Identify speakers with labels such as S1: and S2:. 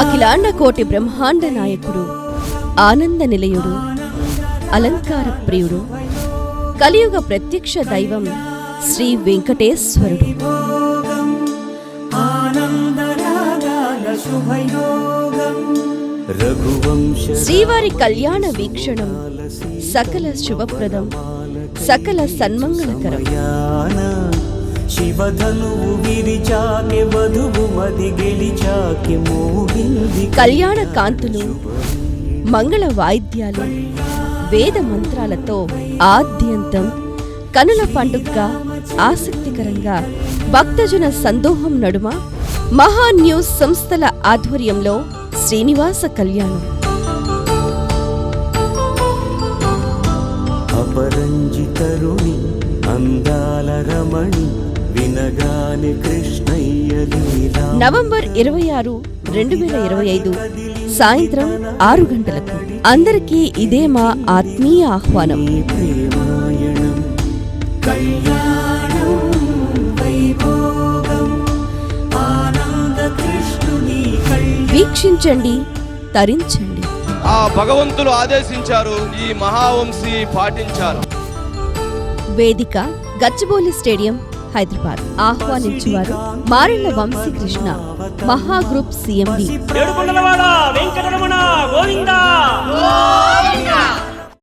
S1: అఖిలాండ కోటి బ్రహ్మాండ నాయకుడు, ఆనంద నిలయుడు, అలంకార ప్రియుడు, కలియుగ ప్రత్యక్ష దైవం శ్రీ వెంకటేశ్వరుడు. శ్రీవారి కళ్యాణ వీక్షణం సకల శుభప్రదం, సకల సన్మంగళకరం. కళ్యాణ కాంతులు, మంగళ వాయిద్యాలు, వేద మంత్రాలతో ఆద్యంతం కనుల పండుగగా ఆసక్తికరంగా భక్తజన సందోహం నడుమ మహా న్యూస్ సంస్థల ఆధ్వర్యంలో శ్రీనివాస కళ్యాణం.
S2: అపరంజితరుణి అందాల రమణి వినగాని కృష్ణయ్య లీలా.
S1: నవంబర్ 26, 2025 సాయంత్రం 6 గంటలకు. అందరికీ ఇదే మా ఆత్మీయ ఆహ్వానం. వీక్షించండి, తరించండి.
S3: ఆ భగవంతులు ఆదేశించారు, ఈ మహావంశీ పాటించారు.
S1: వేదిక గచ్చిబౌలి స్టేడియం, హైదరాబాద్. ఆహ్వానించువారు మారెళ్ల వంశీకృష్ణ, మహాగ్రూప్ CMD.
S4: ఏడుకొండలవాడ వెంకటరమణ గోవిందా.